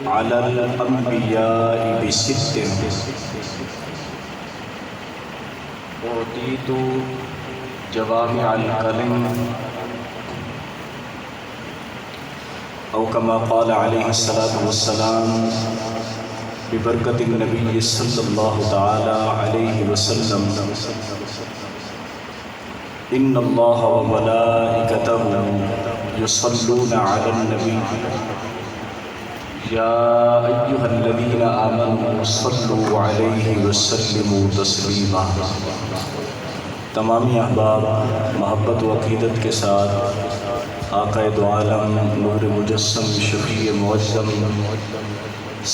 على الأنبياء بست أوتيت جوامع الكلم أو كما قال عليه الصلاة والسلام ببركة النبي صلى الله تعالى عليه وسلم إن الله وملائكته يصلون على النبي يا أيها الذين آمنوا صلوا عليه وسلموا تسلیما۔ تمامی احباب محبت و عقیدت کے ساتھ آقا دو عالم نور مجسم شفیع معظم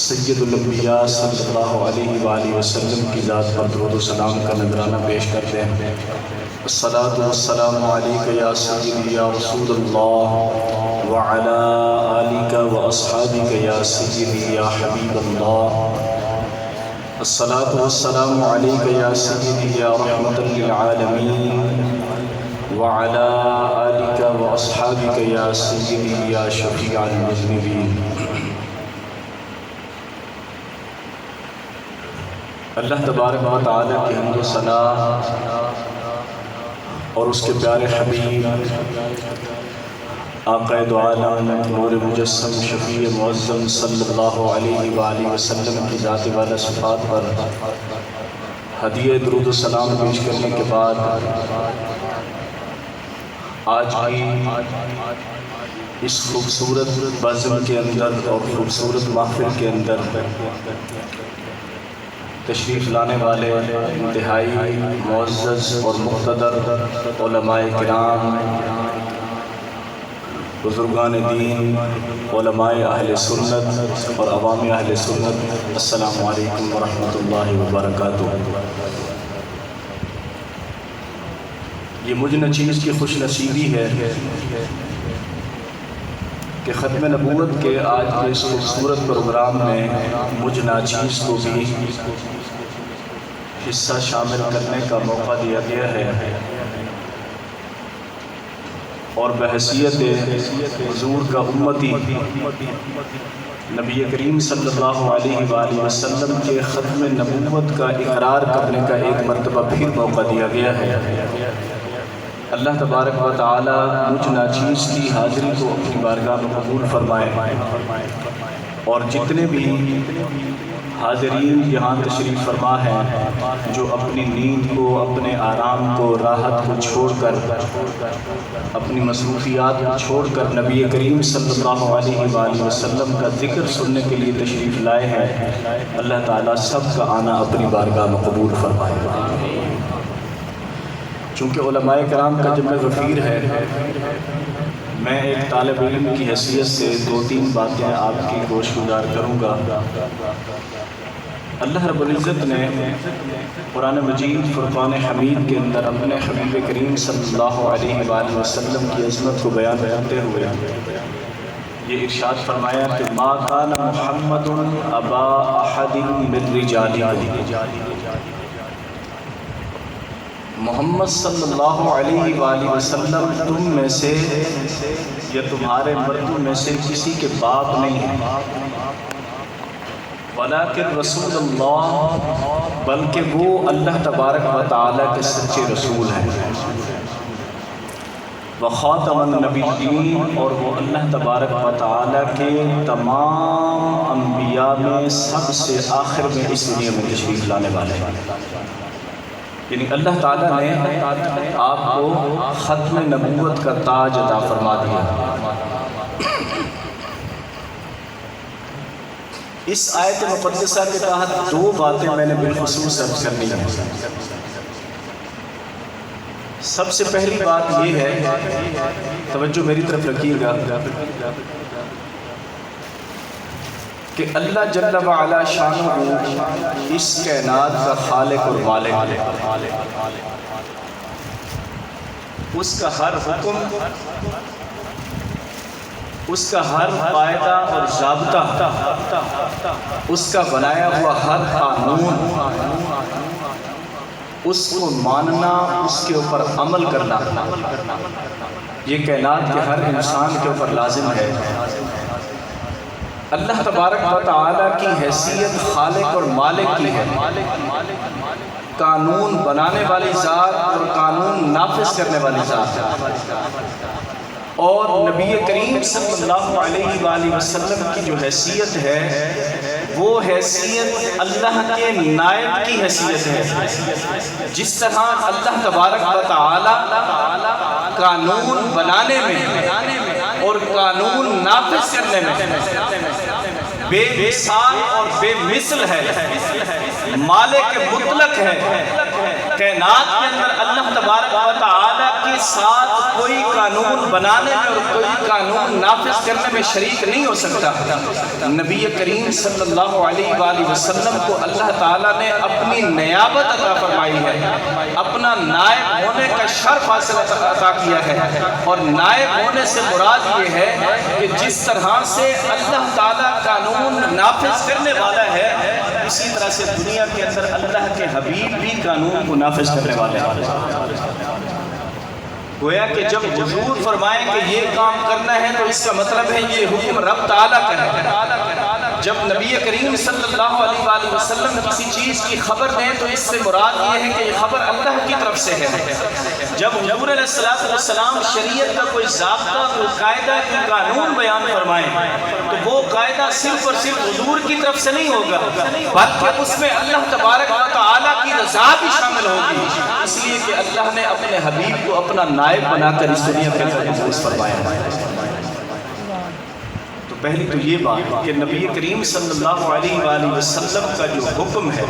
سید الانبیاء صلی اللہ علیہ وآلہ وسلم کی ذات پر درود و سلام کا نذرانہ پیش کرتے ہیں۔ الصلاۃ والسلام علیک یا سیدی یا رسول اللہ وعلی آلک واصحابک یا سیدی یا حبیب اللہ۔ الصلاۃ والسلام علیک یا سیدی یا رحمۃ للعالمین وعلی آلک واصحابک یا سیدی یا شفیع المذنبین۔ اللہ تبارک و تعالیٰ کی حمد و ثنا اور اس کے پیارے حبیب آقا دو عالم نور مجسم شفیع معظم صلی اللہ علیہ وآلہ وسلم کی ذات والا صفات پر ہدیہ درود و سلام پیش کرنے کے بعد آج کی اس خوبصورت بزم کے اندر اور خوبصورت محفل کے اندر تشریف لانے والے انتہائی معزز اور مقتدر علماء کرام، بزرگان دین، علماء اہل سنت اور عوام اہل سنت، السلام علیکم ورحمۃ اللہ وبرکاتہ۔ یہ مجھ نچیز کی خوش نصیبی ہے کہ ختم نبوت کے آج کے اس خوبصورت پروگرام میں مجھ ناچیز کو بھی حصہ شامل کرنے کا موقع دیا گیا ہے، اور بحیثیت حضور کا امتی نبی کریم صلی اللہ علیہ وآلہ وسلم کے ختم نبوت کا اقرار کرنے کا ایک مرتبہ پھر موقع دیا گیا ہے۔ اللہ تبارک و تعالی مجھ ناچیز کی حاضری کو اپنی بارگاہ میں قبول فرمائے، اور جتنے بھی حاضرین یہاں تشریف فرما ہیں جو اپنی نیند کو، اپنے آرام کو، راحت کو چھوڑ کر، اپنی مصروفیات کو چھوڑ کر نبی کریم صلی اللہ علیہ وآلہ وسلم کا ذکر سننے کے لیے تشریف لائے ہیں، اللہ تعالیٰ سب کا آنا اپنی بارگاہ میں قبول فرمائے۔ چونکہ علماء کرام کا جمع غفیر ہے، میں ایک طالب علم کی حیثیت سے دو تین باتیں آپ کی گوش گزار کروں گا۔ اللہ رب العزت نے قرآن مجید فرقان حمید کے اندر اپنے حبیب کریم صلی اللہ علیہ وآلہ وسلم کی عظمت کو بیان کرتے ہوئے یہ ارشاد فرمایا کہ ما کان محمد ابا احد من رجالکم، محمد صلی اللہ علیہ وآلہ وسلم تم میں سے یا تمہارے مردوں میں سے کسی کے باپ نہیں ہیں، ولیکن رسول اللہ، بلکہ وہ اللہ تبارک و تعالیٰ کے سچے رسول ہیں، وخاتم النبیین، اور وہ اللہ تبارک و تعالیٰ کے تمام انبیاء میں سب سے آخر میں اس دنیا میں تشریف لانے والے ہیں۔ یعنی اللہ تعالیٰ نے آپ کو ختم نبوت کا تاج عطا فرما دیا۔ اس آیت مقدسہ کے تحت دو باتیں میں نے بالخصوص عرض کرنی ہیں۔ سب سے پہلی بات یہ ہے، توجہ میری طرف رکھیے گا، کہ اللہ جل وعلا شانہ اس کائنات کا خالق اور مالک ہے، اس کا ہر حکم، اس کا ہر قاعدہ اور ضابطہ، اس کا بنایا ہوا ہر قانون، اس کو ماننا، اس کے اوپر عمل کرنا، یہ کائنات کے ہر انسان کے اوپر لازم ہے۔ اللہ تبارک و تعالیٰ کی حیثیت خالق اور مالک کی ہے، قانون بنانے والی ذات اور قانون نافذ کرنے والی ذات ہے، اور نبی کریم صلی اللہ علیہ وآلہ وسلم کی جو حیثیت ہے وہ حیثیت اللہ کے نائب کی حیثیت ہے۔ جس طرح اللہ تبارک و تعالیٰ قانون بنانے میں اور قانون نافذ کرنے میں بے مثال اور بے مثل ہے، مالک مطلق ہے، کائنات کے اندر اللہ تبارک و تعالیٰ کے ساتھ کوئی قانون بنانے میں اور کوئی قانون نافذ کرنے میں شریک نہیں ہو سکتا۔ نبی کریم صلی اللہ علیہ وآلہ وسلم کو اللہ تعالیٰ نے اپنی نیابت عطا فرمائی ہے، اپنا نائب ہونے کا شرف حاصل عطا کیا ہے، اور نائب ہونے سے مراد یہ ہے کہ جس طرح سے اللہ تعالیٰ قانون نافذ کرنے والا ہے، اسی طرح سے دنیا کے اندر اللہ کے حبیب بھی قانون کو نافذ کرنے والے ہیں۔ گویا کہ جب حضور فرمائیں کہ یہ کام کرنا ہے تو اس کا مطلب ہے یہ حکم رب تعالیٰ کا ہے۔ جب نبی کریم صلی اللہ علیہ وآلہ وسلم کسی چیز کی خبر دیں تو اس سے مراد یہ ہے کہ یہ خبر اللہ کی طرف سے ہے۔ جب حضور علیہ السلام شریعت کا کوئی ضابطہ، کوئی قاعدہ، کوئی قانون بیان فرمائیں تو وہ قاعدہ صرف اور صرف حضور کی طرف سے نہیں ہوگا، بلکہ اس میں اللہ تبارک و تعالیٰ کی رضا بھی شامل ہوگی، اس لیے کہ اللہ نے اپنے حبیب کو اپنا نائب بنا کر اس دنیا کے اندر مبعوث فرمایا ہے۔ تو پہلی تو یہ بات کہ نبی کریم صلی اللہ علیہ وآلہ وسلم کا جو حکم ہے،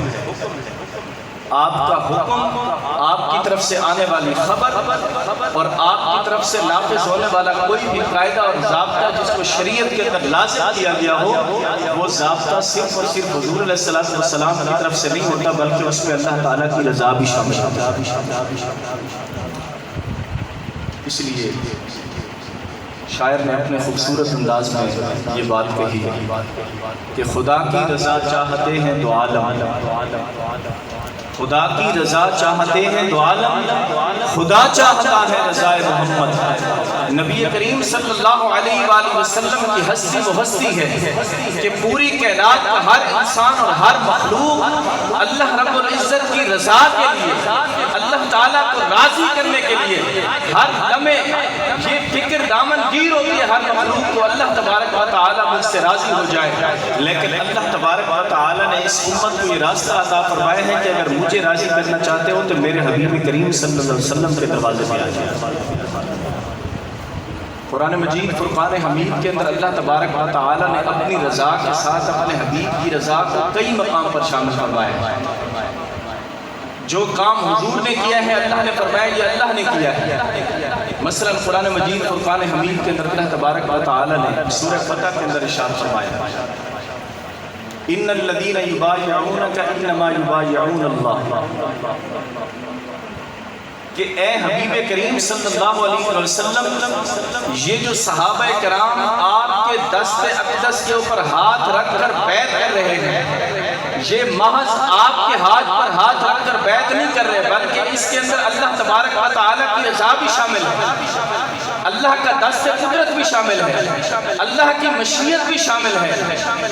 آپ کا حکم، آپ کی طرف سے آنے والی خبر اور آپ کی طرف سے نافذ ہونے والا کوئی بھی قاعدہ اور ضابطہ جس کو شریعت کے اندر لازم کیا گیا ہو، وہ ضابطہ صرف اور صرف حضور علیہ السلام کی طرف سے نہیں ہوتا، بلکہ اس میں اللہ تعالیٰ کی رضا بھی شامل ہوتا ہے۔ اس لیے شاعر نے اپنے خوبصورت انداز میں یہ بات کہی ہے کہ خدا کی رضا چاہتے ہیں تو عالم، خدا کی رضا چاہتے ہیں تو عالم، خدا چاہتا ہے رضا محمد۔ نبی کریم صلی اللہ علیہ وآلہ وسلم کی ہستی وہ ہستی ہے کہ پوری کائنات کا ہر انسان اور ہر مخلوق اللہ رب العزت کی رضا کے لیے، اللہ تعالیٰ کو راضی کرنے کے لیے ہر لمحے یہ فکر دامن گیر ہوتی ہے ہر مخلوق کو اللہ تبارک و تعالیٰ مجھ سے راضی ہو جائے، لیکن اللہ تبارک و تعالیٰ نے اس امت کو یہ راستہ عطا فرمایا ہے کہ اگر مجھے راضی کرنا چاہتے ہو تو میرے حبیب کریم صلی اللہ علیہ وسلم کے دروازے پہ آ جائے۔ قرآن مجید فرقان حمید کے اندر اللہ تبارک و تعالیٰ نے اپنی رضا کے ساتھ اپنے حبیب کی رضا کو کئی مقام پر شامل فرمایا ہے۔ جو کام حضور نے کیا ہے اللہ نے فرمایا یہ اللہ نے کیا ہے۔ مثلا قرآن مجید فرقان حمید کے اندر اللہ تبارک و تعالیٰ نے سورہ فتح کے اندر ارشاد فرمایا ان الذین یبایعونک انما یبایعون اللہ، کہ اے حبیب کریم صلی اللہ علیہ وسلم، یہ جو صحابہ کرام آپ کے دست اقدس کے اوپر ہاتھ رکھ کر بیعت کر رہے ہیں، یہ محض آپ کے ہاتھ پر ہاتھ رکھ کر بیعت نہیں کر رہے، بلکہ اس کے اندر اللہ تبارک و تعالیٰ کی رضا بھی شامل ہے، اللہ کا دست قدرت بھی شامل ہے، اللہ کی مشیت بھی شامل ہے۔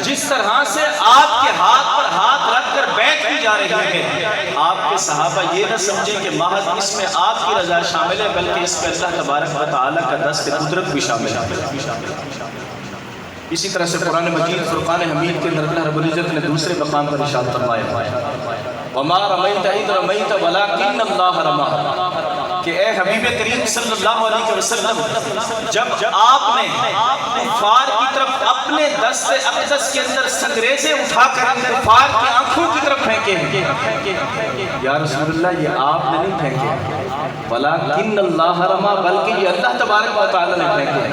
جس طرح سے آپ کے ہاتھ پر ہاتھ رکھ کر بیعت کی جا رہی ہے، آپ کے صحابہ یہ نہ سمجھیں کہ محض اس میں آپ کی رضا شامل ہے، بلکہ اس میں اللہ تبارک و تعالیٰ کا دست قدرت بھی شامل ہے۔ اسی طرح سے قرآن مجید فرقان حمید کے اندر اللہ رب العزت نے دوسرے مقام پر ارشاد فرمایا وَمَا رَمَيْتَ إِذْ رَمَيْتَ وَلَكِنَّ اللَّهَ رَمَى، کہ اے حبیب کریم صلی اللہ علیہ وسلم، جب آپ نے کفار کی طرف اپنے دست اقدس کے اندر سنگریزے اٹھا کر کفار کی آنکھوں کی طرف پھینکے ہیں، یا رسول اللہ یہ آپ نے نہیں پھینکے، وَلَكِنَّ اللَّهَ رَمَى، بلکہ یہ اللہ تبارک و تعالیٰ نے پھینکے ہیں۔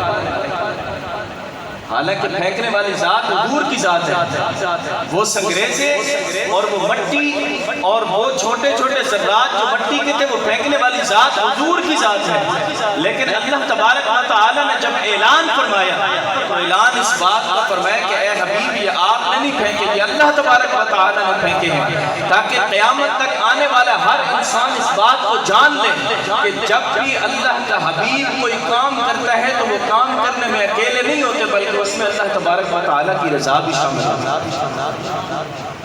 حالانکہ پھینکنے والی ذات حضور کی ذات ہے، وہ سنگریزے اور وہ مٹی اور وہ چھوٹے چھوٹے ذرات جو مٹی کے تھے وہ پھینکنے والی ذات حضور کی ذات ہے، لیکن اللہ تبارک و تعالیٰ نے جب اعلان فرمایا تو اعلان اس بات کا فرمایا کہ اے حبیب یہ آپ نے نہیں پھینکے گی، اللہ تبارک و تعالیٰ نے پھینکے ہیں، تاکہ قیامت تک آنے والا ہر انسان اس بات کو جان لے کہ جب بھی اللہ کا حبیب کوئی کام کرتا ہے تو وہ کام کرنے میں اکیلے نہیں ہوتے، بلکہ اس میں اللہ تبارک و تعالیٰ کی رضا بھی شامل ہے۔